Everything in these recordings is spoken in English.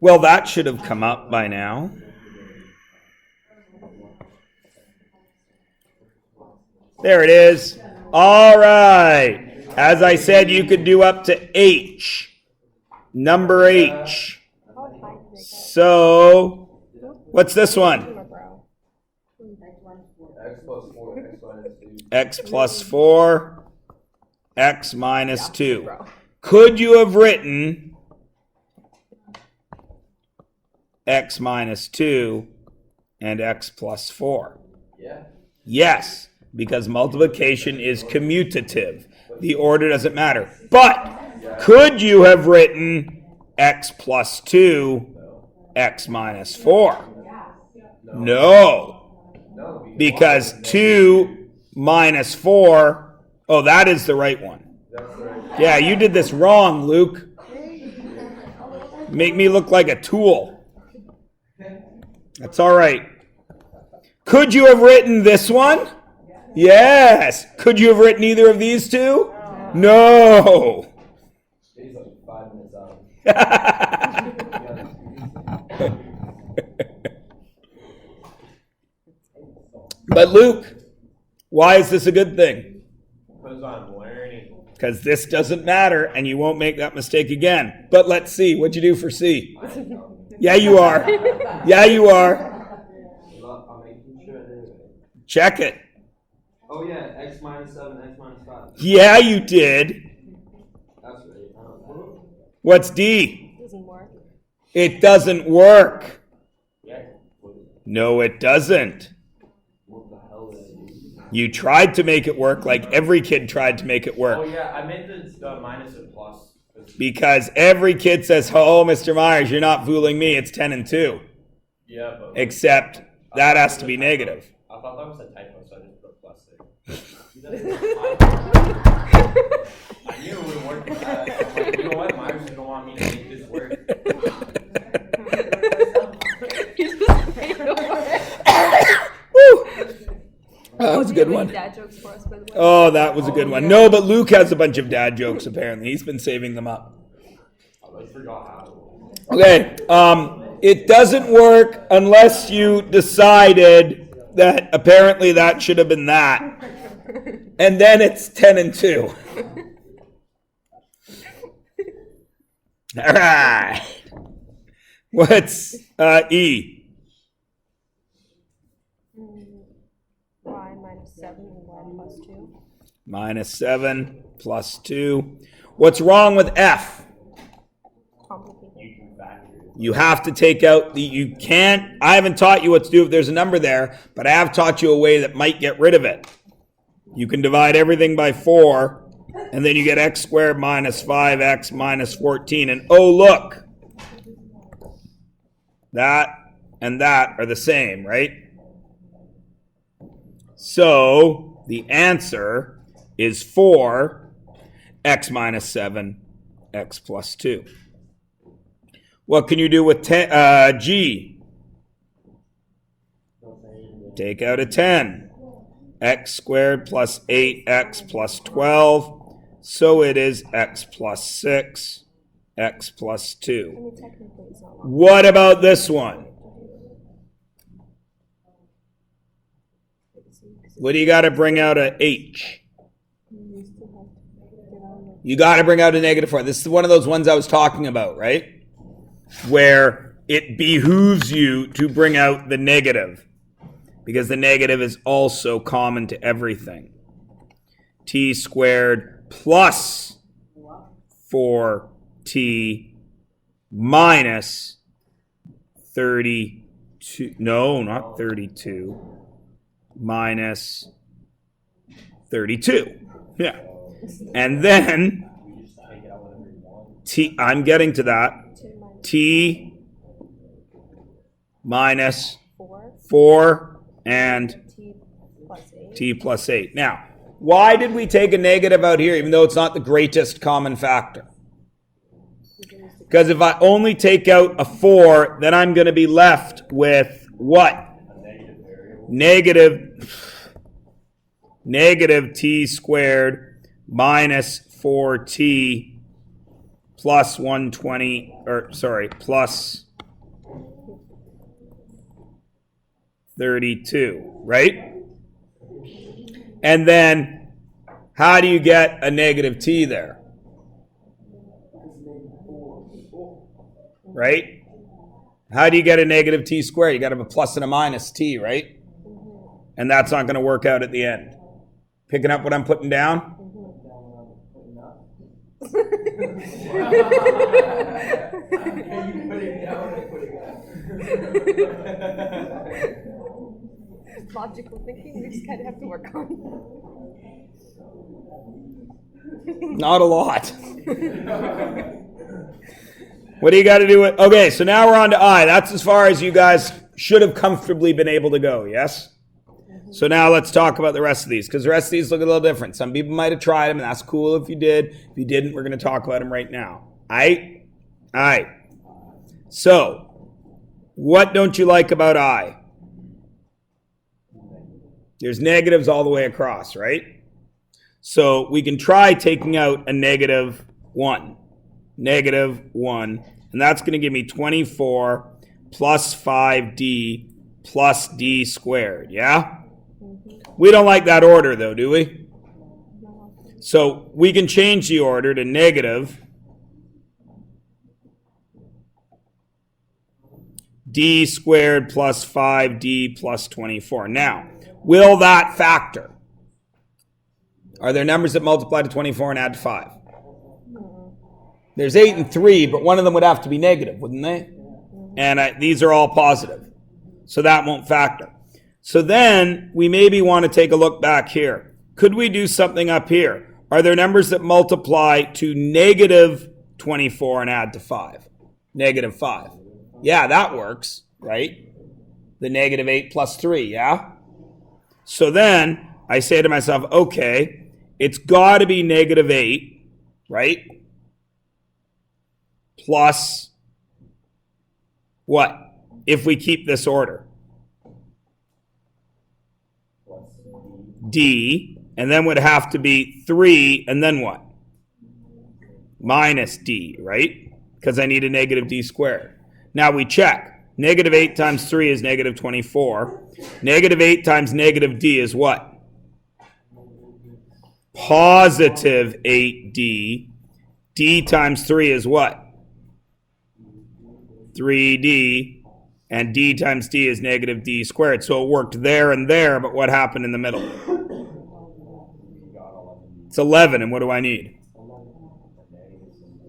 Well, that should have come up by now. There it is. All right. As I said, you could do up to H. Number H. So, what's this one? X plus 4, X minus 2. Could you have written X minus 2 and X plus 4? Yeah. Yes, because multiplication is commutative. The order doesn't matter. But could you have written X plus 2, X minus 4? No. Because 2 minus 4, oh, that is the right one. Yeah, you did this wrong, Luke. Make me look like a tool. That's all right. Could you have written this one? Yes. Could you have written either of these two? No. But Luke, why is this a good thing? Because I'm learning. Because this doesn't matter and you won't make that mistake again. But let's see. What'd you do for C? Yeah, you are. Yeah, you are. I'm making sure I did it. Check it. Oh yeah, X minus 7, X minus 5. Yeah, you did. That's right. What's D? Doesn't work. It doesn't work. Yeah. No, it doesn't. What the hell is it? You tried to make it work like every kid tried to make it Oh work. yeah, I made the minus a plus. Because every kid says, oh, Mr. Myers, you're not fooling me. It's 10 and 2. Yeah, but Except that has to be negative. I thought that was a typo, so I just put a plus there. I knew it wouldn't work with that. I'm like, you know what? Myers is gonna want me to make this work. Oh, that was a good one. Dad jokes for us, by the way. Oh, that was a good one. No, but Luke has a bunch of dad jokes, apparently. He's been saving them up. I forgot how. Okay, it doesn't work unless you decided that apparently that should have been that. And then it's 10 and 2. All right. What's E? Y minus 7 and Y plus 2. Minus 7 plus 2. What's wrong with F? Complicated. You have to take out you can't, I haven't taught you what to do if there's a number there, but I have taught you a way that might get rid of it. You can divide everything by 4, and then you get x squared minus 5x minus 14. And oh, look, that and that are the same, right? So the answer is 4, x minus 7, x plus 2. What can you do with G? Take out a 10. X squared plus 8x plus 12. So it is x plus 6, x plus 2. I mean, technically it's not long. What about this one? What do you got to bring out a H? You got to bring out a -4. This is one of those ones I was talking about, right? Where it behooves you to bring out the negative, because the negative is also common to everything. T squared plus 4t minus 32. No, not 32. Minus 32. Yeah. And then T, I'm getting to that. T minus 4 and T plus 8. Now, why did we take a negative out here, even though it's not the greatest common factor? Because if I only take out a 4, then I'm going to be left with what? Negative t squared minus 4t plus 120, or sorry, plus 32, right? And then how do you get a negative t there? Right? How do you get a negative t squared? You got to have a plus and a minus t, right? And that's not going to work out at the end. Picking up what I'm putting down? Logical thinking, we just kind of have to work on. Not a lot. What do you got to do with... Okay, so now we're on to I. That's as far as you guys should have comfortably been able to go, yes? So now let's talk about the rest of these, because the rest of these look a little different. Some people might have tried them, and that's cool if you did. If you didn't, we're going to talk about them right now. All right. So, what don't you like about I? There's negatives all the way across, right? So we can try taking out a negative 1. Negative 1. And that's going to give me 24 plus 5d plus d squared, yeah? We don't like that order, though, do we? So we can change the order to negative d squared plus 5d plus 24. Now, will that factor? Are there numbers that multiply to 24 and add to 5? There's 8 and 3, but one of them would have to be negative, wouldn't they? And these are all positive. So that won't factor. So then we maybe want to take a look back here. Could we do something up here? Are there numbers that multiply to negative 24 and add to 5? Negative 5. Yeah, that works, right? The negative 8 plus 3, yeah? So then I say to myself, okay, it's got to be negative 8, right? Plus what? If we keep this order. D, and then would have to be 3, and then what? Minus d, right? Because I need a negative d squared. Now we check. Negative 8 times 3 is negative 24. Negative 8 times negative d is what? Positive 8d. D times 3 is what? 3d. And d times d is negative d squared. So it worked there and there, but what happened in the middle? It's 11, and what do I need?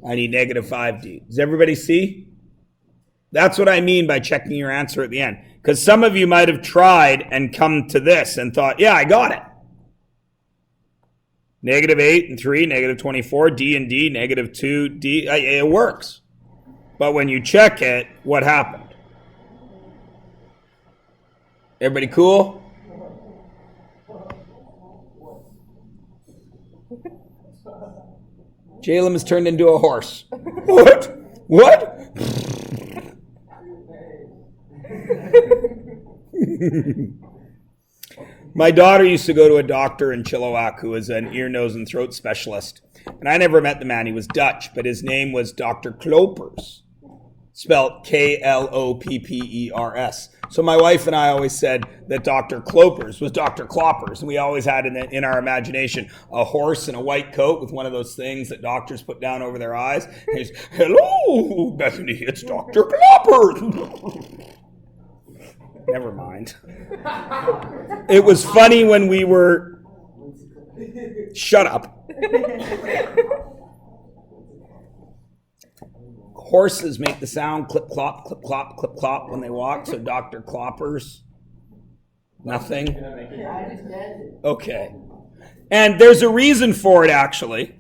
I need negative 5d. Does everybody see? That's what I mean by checking your answer at the end. Because some of you might have tried and come to this and thought, yeah, I got it. Negative 8 and 3, negative 24, d and d, negative 2, d. It works. But when you check it, what happened? Everybody cool? Jalem has turned into a horse. What? What? My daughter used to go to a doctor in Chilliwack who was an ear, nose, and throat specialist. And I never met the man. He was Dutch, but his name was Dr. Klopers, spelled Kloppers. So my wife and I always said that Dr. Klopers was Dr. Kloppers. And we always had in our imagination a horse in a white coat with one of those things that doctors put down over their eyes. And he's, hello, Bethany, it's Dr. Kloppers. Never mind. It was funny when we were... Shut up. Horses make the sound clip clop, clip clop, clip clop when they walk, so Dr. Kloppers. Nothing? Okay. And there's a reason for it, actually.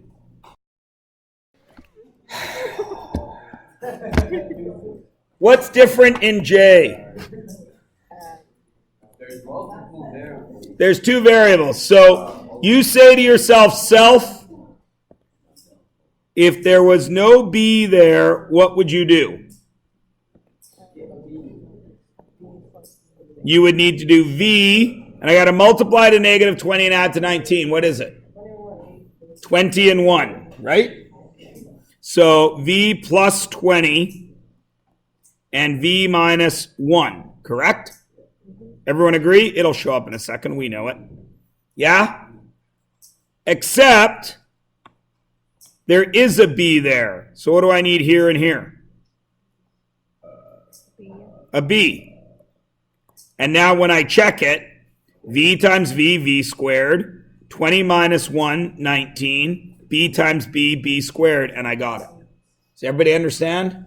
What's different in J? There's two variables. So you say to yourself, self, if there was no B there, what would you do? You would need to do V, and I got to multiply to negative 20 and add to 19. What is it? 20 and 1, right? So v plus 20 and v minus 1, correct? Everyone agree? It'll show up in a second. We know it. Yeah? Except there is a b there. So what do I need here and here? B. A b. And now when I check it, v times v squared. 20 minus 1, 19. B times b squared. And I got it. Does everybody understand?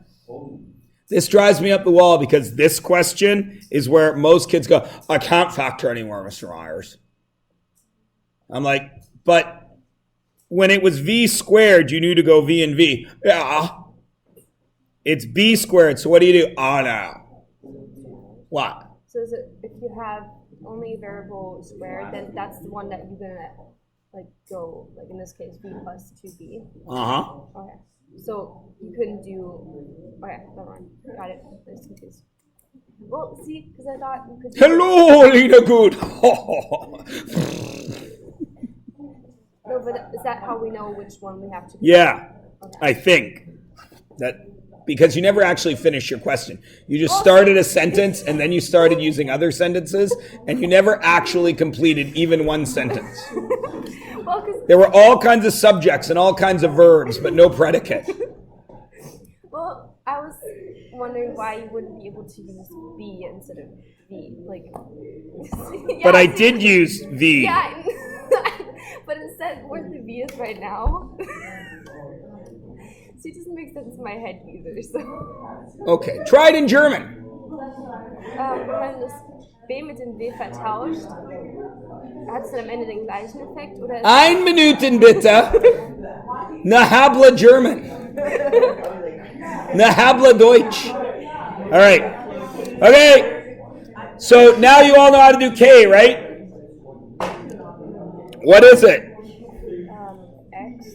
This drives me up the wall because this question is where most kids go, I can't factor anymore, Mr. Myers. I'm like, but when it was v squared, you knew to go v and v. Yeah. It's b squared, so what do you do? Oh, no. What? So is it, if you have only a variable squared, then that's the one that you're gonna like go, like in this case, b plus 2b. Uh-huh. Okay. So you couldn't do, okay, never mind. Got it. I was confused. Well, see, because I thought you could do. Hello, Lena Good. No, but is that how we know which one we have to do? Yeah, Okay. I think that because you never actually finished your question. You just started a sentence and then you started using other sentences and you never actually completed even one sentence. Well, because There were all kinds of subjects and all kinds of verbs, but no predicate. well, I was wondering why you wouldn't be able to use B instead of V, like. But Yeah, I see- did use V. Yeah, but instead, where the V is right now. See, it doesn't make sense in my head either. So. Okay, try it in German. Wenn man das B mit dem W vertauscht, hat es dann am Ende den gleichen Effekt oder? Ein Minuten bitte. Na habla German. Na habla Deutsch. All right. Okay. So now you all know how to do K, right? What is it? X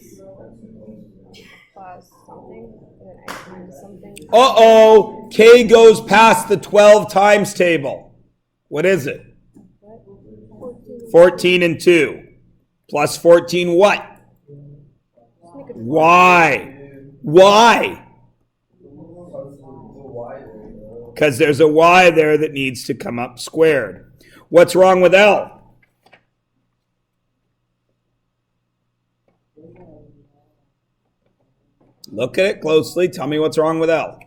plus something, and then X minus something. Uh-oh. K goes past the 12 times table. What is it? 14 and 2. Plus 14 what? Why? Why? Because there's a y there that needs to come up squared. What's wrong with L? Look at it closely. Tell me what's wrong with L.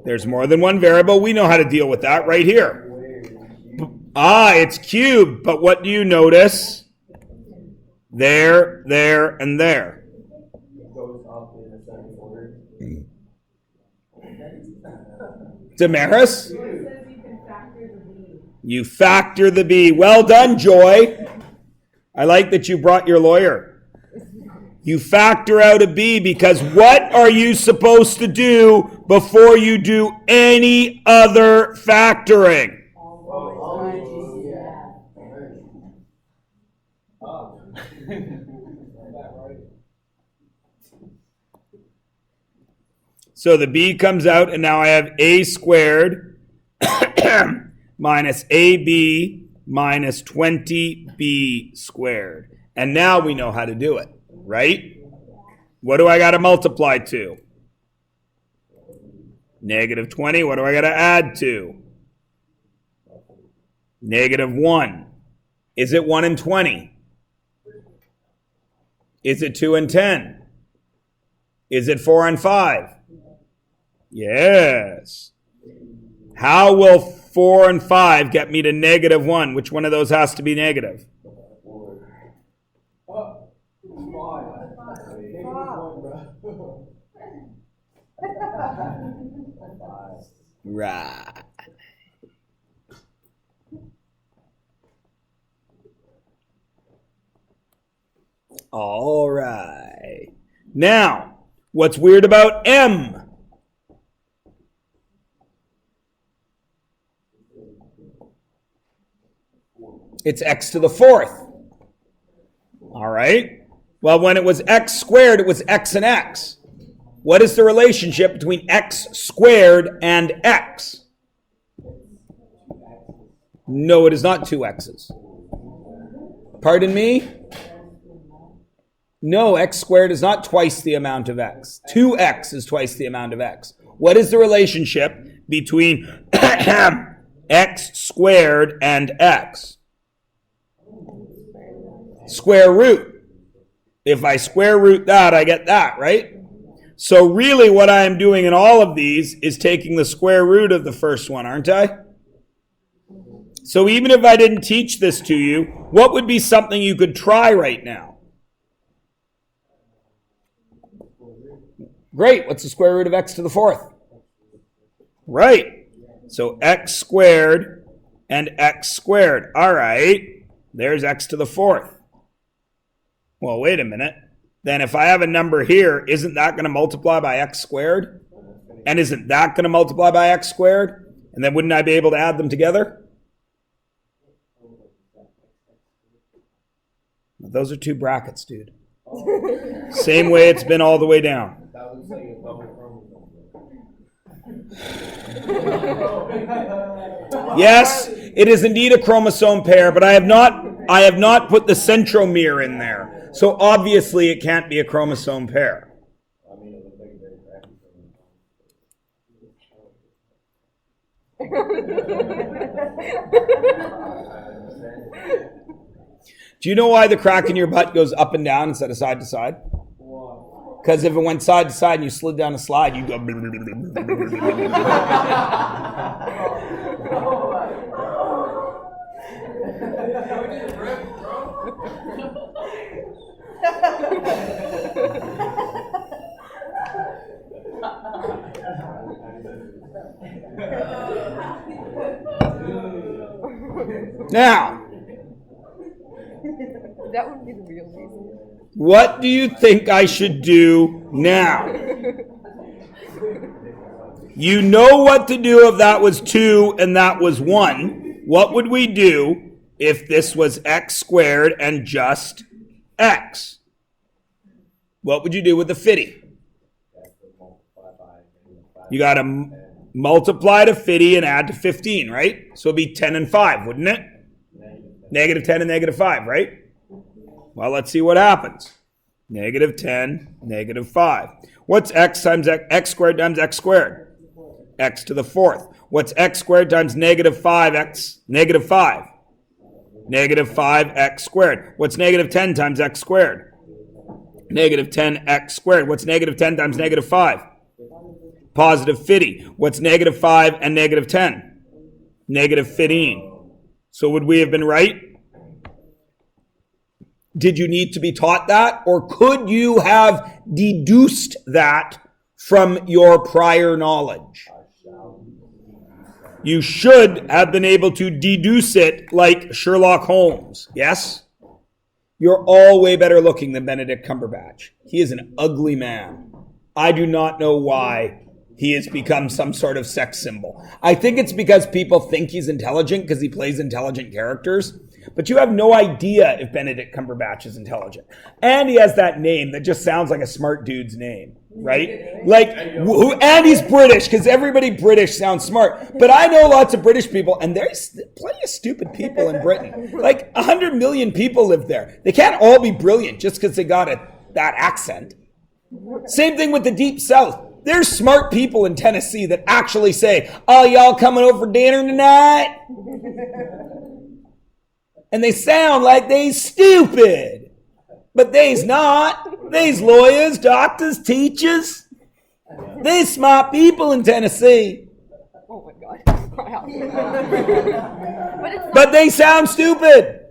There's more than one variable. We know how to deal with that right here. Ah, it's cubed. But what do you notice? There, and there. Damaris? You factor the B. Well done, Joy. I like that you brought your lawyer. You factor out a B because what are you supposed to do before you do any other factoring? So the B comes out and now I have A squared minus AB minus 20B squared. And now we know how to do it, right? What do I got to multiply to? Negative 20. What do I got to add to? Negative 1. Is it 1 and 20? Is it 2 and 10? Is it 4 and 5? Yes. How will 4 and 5 get me to negative 1? Which one of those has to be negative? Right. All right. Now, what's weird about M? It's x to the fourth. All right. Well, when it was x squared, it was x and x. What is the relationship between x squared and x? No, it is not two x's. Pardon me? No, x squared is not twice the amount of x. 2x is twice the amount of x. What is the relationship between x squared and x? Square root. If I square root that, I get that, right? So really what I am doing in all of these is taking the square root of the first one, aren't I? So even if I didn't teach this to you, what would be something you could try right now? Great. What's the square root of x to the fourth? Right. So x squared and x squared. All right. There's x to the fourth. Well, wait a minute. Then if I have a number here, isn't that going to multiply by x squared? And isn't that going to multiply by x squared? And then wouldn't I be able to add them together? Those are two brackets, dude. Same way it's been all the way down. Yes, it is indeed a chromosome pair, but I have not put the centromere in there. So obviously it can't be a chromosome pair. Do you know why the crack in your butt goes up and down instead of side to side? Because if it went side to side and you slid down a slide, you'd go. Now, That would be the real reason. what do you think I should do now? You know what to do if that was 2 and that was 1. What would we do if this was x squared and just x? What would you do with the 50? You got to multiply to 50 and add to 15, right? So it'd be 10 and 5, wouldn't it? Negative 10 and negative 5, right? Well, let's see what happens. Negative 10, negative 5. What's x times x squared times x squared? X to the fourth. What's x squared times negative 5x? Negative 5. Negative 5x squared. What's negative 10 times x squared? Negative 10x squared. What's negative 10 times negative 5? Positive 50. What's negative 5 and negative 10? Negative 15. So would we have been right? Did you need to be taught that? Or could you have deduced that from your prior knowledge? You should have been able to deduce it like Sherlock Holmes. Yes? You're all way better looking than Benedict Cumberbatch. He is an ugly man. I do not know why he has become some sort of sex symbol. I think it's because people think he's intelligent because he plays intelligent characters. But you have no idea if Benedict Cumberbatch is intelligent. And he has that name that just sounds like a smart dude's name, right? Like, and he's British, because everybody British sounds smart. But I know lots of British people, and there's plenty of stupid people in Britain. Like, 100 million people live there. They can't all be brilliant just because they got that accent. Same thing with the Deep South. There's smart people in Tennessee that actually say, "Oh, y'all coming over for dinner tonight?" And they sound like they's stupid. But they's not. They's lawyers, doctors, teachers. They's smart people in Tennessee. Oh my God. But it's not, But they sound stupid.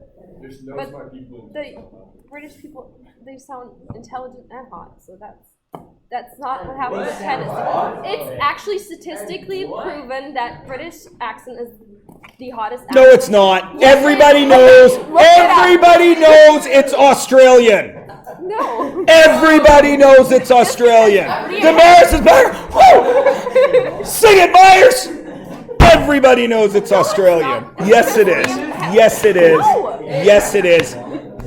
There's no But smart people. the British people, they sound intelligent and hot, so that's not what happens with Tennessee. It's actually statistically proven that British accent is the hottest accent. No, it's not. Everybody knows. Everybody knows it's Australian. No. Everybody knows it's Australian. Damaris is better. Woo! Sing it, Myers. Everybody knows it's Australian. Yes, it is. Yes, it is. Yes, it is.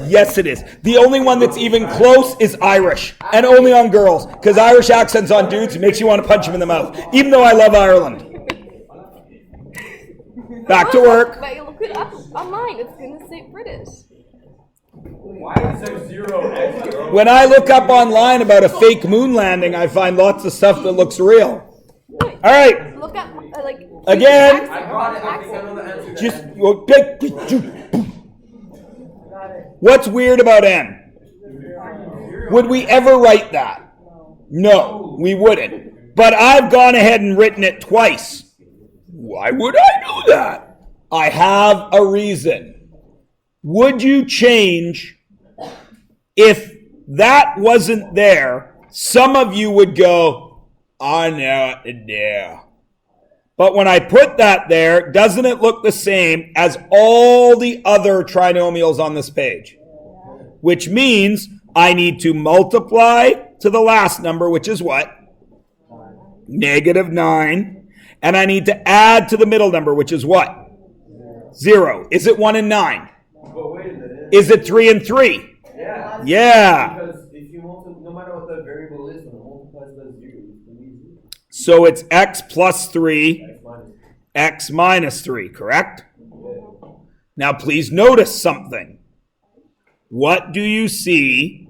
Yes, it is. The only one that's even close is Irish, and only on girls, because Irish accents on dudes makes you want to punch them in the mouth, even though I love Ireland. Back to work. But you look it up online, it's going to say British. Why is there 0x, bro? When I look up online about a fake moon landing, I find lots of stuff that looks real. All right, Look up, like. Again. I got it. I think I know the answer. to just that. what's weird about n? Would we ever write that? No, we wouldn't. But I've gone ahead and written it twice. Why would I do that? I have a reason. Would you change if that wasn't there? Some of you would go, I know it there. But when I put that there, doesn't it look the same as all the other trinomials on this page? Which means I need to multiply to the last number, which is what? -9. And I need to add to the middle number, which is what? 0. Is it 1 and 9? But wait a minute. Is it 3 and 3? Yeah. Yeah. Because if you multiply, no matter what the variable is, when it multiplies by 0, it's going to be 0. So it's x plus 3, X minus. x minus 3, correct? Now please notice something. What do you see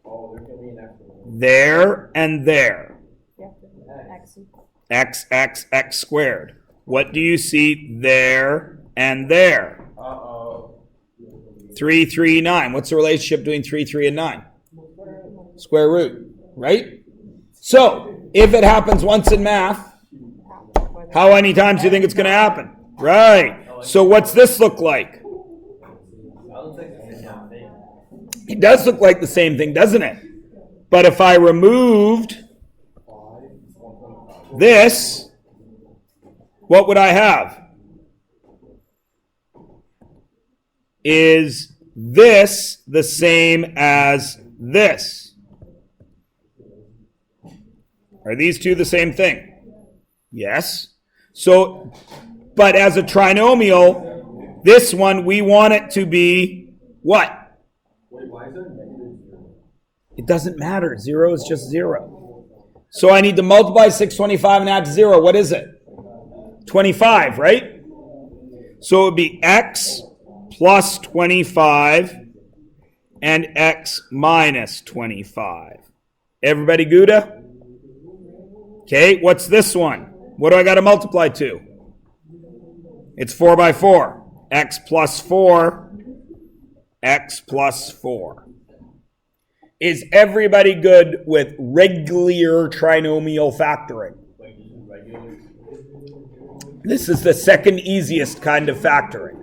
Oh, there can be an X. there and there? X. X squared. What do you see there and there? Uh-oh. 3, 3, 9. What's the relationship between 3, 3, and 9? Square root, right? So, if it happens once in math, how many times do you think it's going to happen? Right. So what's this look like? That looks like the same thing. It does look like the same thing, doesn't it? But if I removed this, what would I have? Is this the same as this? Are these two the same thing? Yes. So, but as a trinomial, this one, we want it to be what? Wait, why is there -0? It doesn't matter. 0 is just 0. So I need to multiply 625 and add to 0. What is it? 25, right? So it would be x plus 25 and x minus 25. Everybody Gouda? Okay, what's this one? What do I got to multiply to? It's 4 by 4. X plus 4. X plus 4. Is everybody good with regular trinomial factoring? This is the second easiest kind of factoring.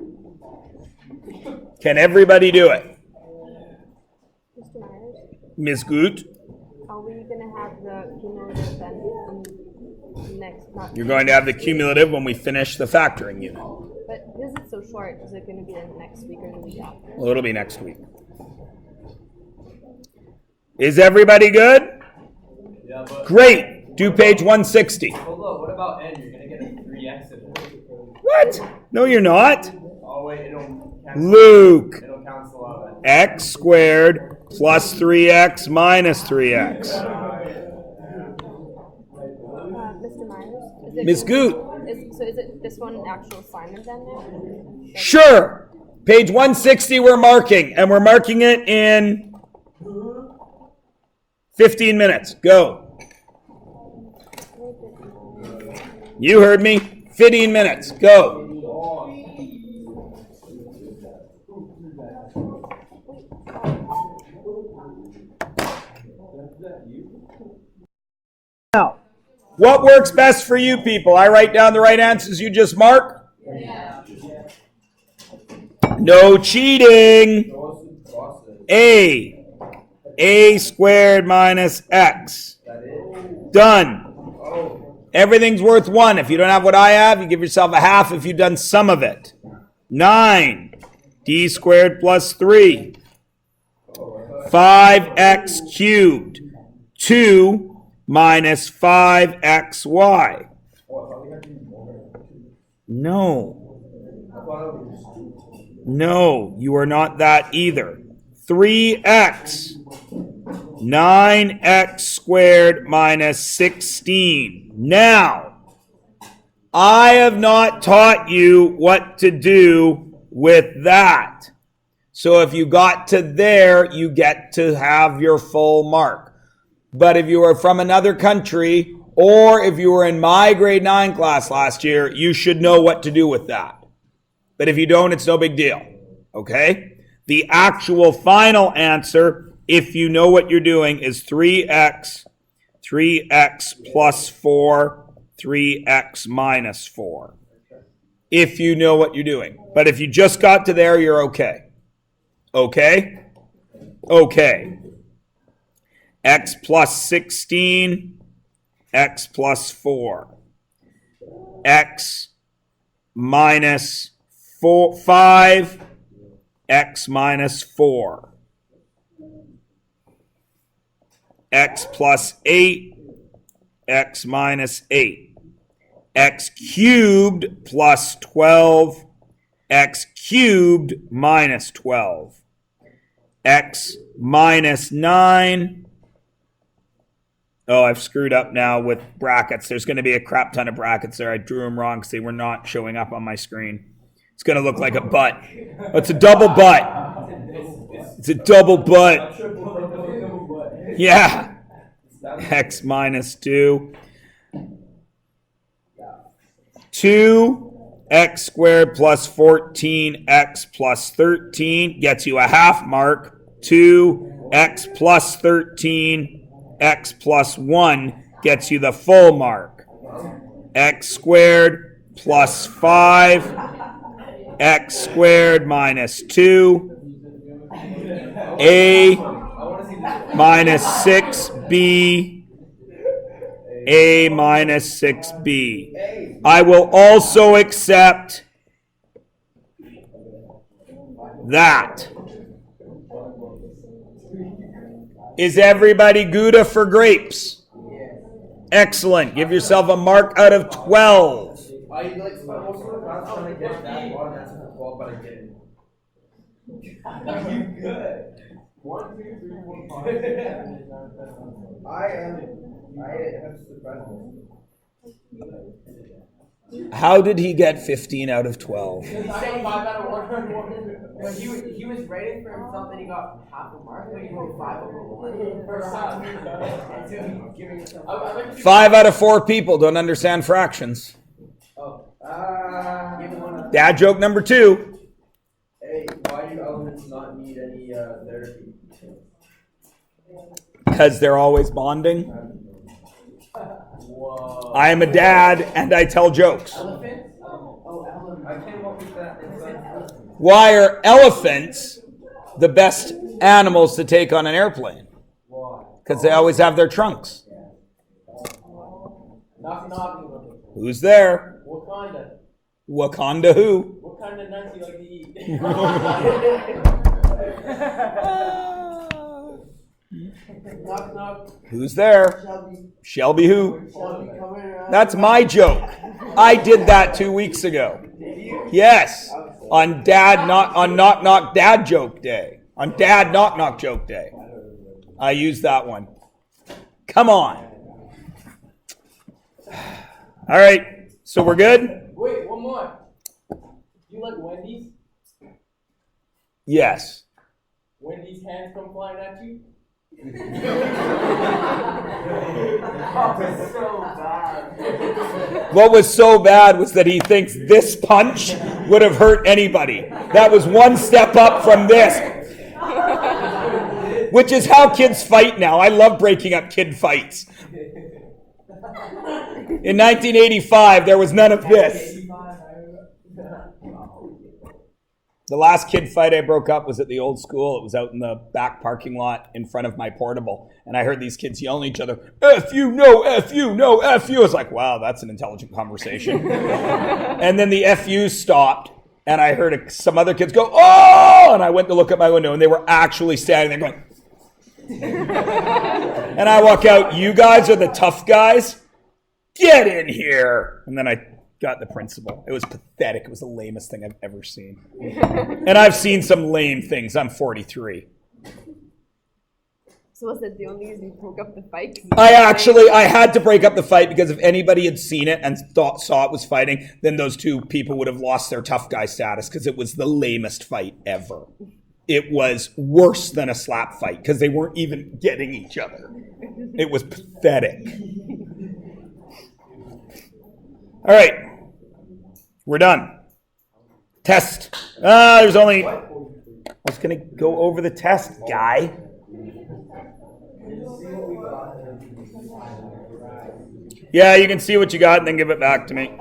Can everybody do it? Mr. Myers, Ms. Gut, are we gonna have the cumulative then next? Not you're going to have the cumulative when we finish the factoring unit. But this is so short. Is it gonna be the next week or the week after? Well, it'll be next week. Is everybody good? Yeah, but Great. Do page 160. hold on. What about n? You're gonna get a 3x in it. What? No, you're not. Oh wait, it'll cancel. Luke, It'll cancel out. x squared plus 3x minus 3x. Mr. Myers, is it Ms. Goot. is it this one an actual assignment then now? Sure. Page 160 we're marking, and we're marking it in 15 minutes. Go. You heard me. 15 minutes. Go. Now, what works best for you people? I write down the right answers you just mark? No cheating. A squared minus x. Done. Everything's worth 1. If you don't have what I have, you give yourself a half if you've done some of it. 9. D squared plus 3. 5x cubed. 2 minus 5xy. No. No, you are not that either. 3x. 9x squared minus 16. Now, I have not taught you what to do with that. So if you got to there, you get to have your full mark. But if you are from another country, or if you were in my grade 9 class last year, you should know what to do with that. But if you don't, it's no big deal. Okay? The actual final answer, if you know what you're doing, is 3x plus 4, 3x minus 4. If you know what you're doing. But if you just got to there, you're okay. Okay? Okay. X plus 16, x plus 4. X minus 5, x minus 4. X plus 8, x minus 8. X cubed plus 12, x cubed minus 12. X minus 9. Oh, I've screwed up now with brackets. There's going to be a crap ton of brackets there. I drew them wrong because they were not showing up on my screen. It's going to look like a butt. Oh, it's a double butt. It's a double butt. Yeah. X minus 2. 2x squared plus 14x plus 13 gets you a half mark. 2x plus 13 x plus 1 gets you the full mark. X squared plus 5, x squared minus 2, a minus 6b, a minus 6b. I will also accept that. Is everybody Gouda for grapes? Excellent. Give yourself a mark out of 12. You good. 1, 2, 3, 4, 5. I am surprised. How did he get 15 out of 12? He said 5 out of 1. When he was writing for himself, and he got half a mark. When he wrote 5 over 1. 5 out of 4 people don't understand fractions. Dad joke number 2. Hey, why do elements not need any therapy? Because they're always bonding. Whoa. I am a dad and I tell jokes. Elephants? Oh, elephants. I came up with that. Why are elephants the best animals to take on an airplane? Because they always have their trunks. Knock, knock. Who's there? Wakanda. Wakanda who? What kind of nuts you like to eat? Knock, knock. Who's there? Shelby. Shelby who? Shelby coming around. That's my joke. I did that 2 weeks ago. Yes. On knock knock dad joke day. On dad knock knock joke day. I used that one. Come on. All right. So we're good? Wait, one more. Do you like Wendy's? Yes. Wendy's hands come flying at you? So bad. What was so bad was that he thinks this punch would have hurt anybody. That was one step up from this. Which is how kids fight now. I love breaking up kid fights. In 1985, there was none of this. The last kid fight I broke up was at the old school. It was out in the back parking lot in front of my portable. And I heard these kids yelling at each other, F you, no, F you, no, F you. I was like, wow, that's an intelligent conversation. And then the F you stopped. And I heard some other kids go, oh! And I went to look at my window and they were actually standing there going, and I walk out, you guys are the tough guys? Get in here. And then I got the principal. It was pathetic. It was the lamest thing I've ever seen. And I've seen some lame things. I'm 43. So was that the only reason you broke up the fight? I had to break up the fight because if anybody had seen it and saw it was fighting, then those two people would have lost their tough guy status because it was the lamest fight ever. it was worse than a slap fight because they weren't even getting each other. It was pathetic. All right, we're done. Test. There's only. I was gonna go over the test, guy. Yeah, you can see what you got and then give it back to me.